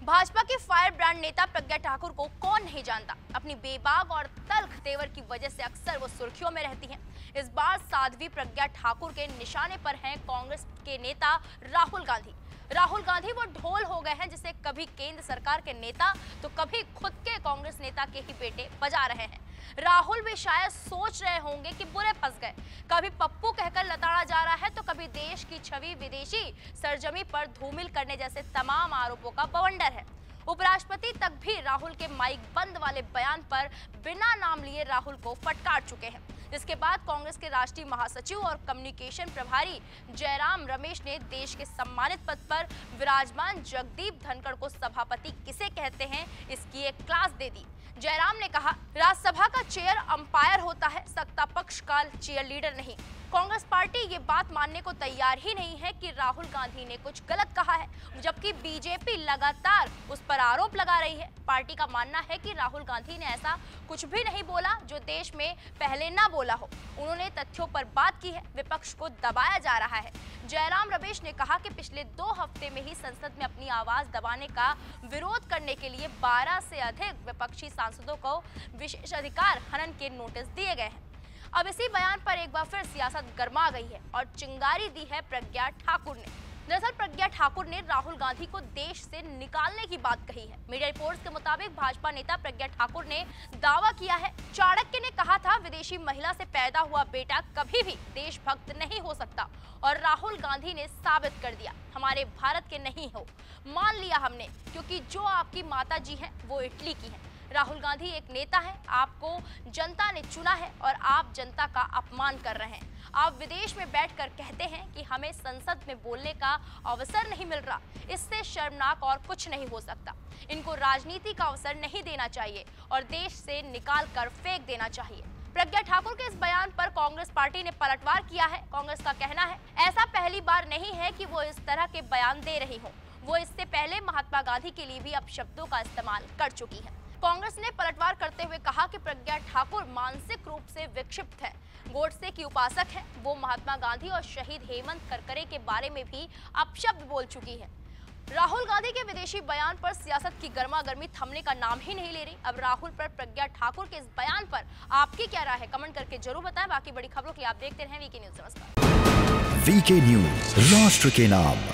भाजपा के fire brand नेता प्रज्ञा ठाकुर को कौन नहीं जानता। अपनी बेबाक और तल्ख तेवर की वजह से अक्सर वो सुर्खियों में रहती हैं। इस बार साध्वी प्रज्ञा ठाकुर के निशाने पर हैं कांग्रेस के नेता राहुल गांधी। राहुल गांधी वो ढोल हो गए हैं जिसे कभी केंद्र सरकार के नेता तो कभी खुद के कांग्रेस नेता के ही बेटे बजा रहे हैं। राहुल भी शायद सोच रहे होंगे कि बुरे फंस गए। कभी पप्पू कहकर लताड़ा जा रहा है तो कभी देश की छवि विदेशी सरजमी पर धूमिल करने जैसे तमाम आरोपों का बवंडर है। उपराष्ट्रपति तक भी राहुल के माइक बंद वाले बयान पर बिना नाम लिए राहुल को फटकार चुके हैं। जिसके बाद कांग्रेस के राष्ट्रीय महासचिव और कम्युनिकेशन प्रभारी जयराम रमेश ने देश के सम्मानित पद पर विराजमान जगदीप धनखड़ को सभापति किसे कहते हैं इसकी एक क्लास दे दी। जयराम ने कहा, राज्यसभा का चेयर अंपायर होता है, सत्ता पक्ष का चेयर लीडर नहीं। कांग्रेस पार्टी ये बात मानने को तैयार ही नहीं है कि राहुल गांधी ने कुछ गलत कहा है, जबकि बीजेपी लगातार उस पर आरोप लगा रही है। पार्टी का मानना है कि राहुल गांधी ने ऐसा कुछ भी नहीं बोला जो देश में पहले ना बोला हो। उन्होंने तथ्यों पर बात की है, विपक्ष को दबाया जा रहा है। जयराम रमेश ने कहा कि पिछले 2 हफ्ते में ही संसद में अपनी आवाज दबाने का विरोध करने के लिए 12 से अधिक विपक्षी सांसदों को विशेषाधिकार हनन के नोटिस दिए गए हैं। अब इसी बयान पर एक बार फिर सियासत गर्मा गई है और चिंगारी दी है प्रज्ञा ठाकुर ने। दरअसल प्रज्ञा ठाकुर ने राहुल गांधी को देश से निकालने की बात कही है। मीडिया रिपोर्ट्स के मुताबिक भाजपा नेता प्रज्ञा ठाकुर ने दावा किया है, चाणक्य ने कहा था विदेशी महिला से पैदा हुआ बेटा कभी भी देशभक्त नहीं हो सकता, और राहुल गांधी ने साबित कर दिया हमारे भारत के नहीं हो। मान लिया हमने, क्योंकि जो आपकी माता जी हैं वो इटली की हैं। राहुल गांधी एक नेता है, आपको जनता ने चुना है और आप जनता का अपमान कर रहे हैं। आप विदेश में बैठकर कहते हैं कि हमें संसद में बोलने का अवसर नहीं मिल रहा। इससे शर्मनाक और कुछ नहीं हो सकता। इनको राजनीति का अवसर नहीं देना चाहिए और देश से निकाल कर फेंक देना चाहिए। प्रज्ञा ठाकुर के इस बयान पर कांग्रेस पार्टी ने पलटवार किया है। कांग्रेस का कहना है, ऐसा पहली बार नहीं है कि वो इस तरह के बयान दे रही हो। वो इससे पहले महात्मा गांधी के लिए भी अपशब्दों का इस्तेमाल कर चुकी है। कांग्रेस ने पलटवार करते हुए कहा कि प्रज्ञा ठाकुर मानसिक रूप से विक्षिप्त है, गोडसे की उपासक है। वो महात्मा गांधी और शहीद हेमंत करकरे के बारे में भी अपशब्द बोल चुकी है। राहुल गांधी के विदेशी बयान पर सियासत की गर्मागर्मी थमने का नाम ही नहीं ले रही। अब राहुल पर प्रज्ञा ठाकुर के इस बयान पर आपकी क्या राय है, कमेंट करके जरूर बताएं। बाकी बड़ी खबरों के लिए आप देखते रहें वीके न्यूज। नमस्कार। वीके न्यूज, राष्ट्र के नाम।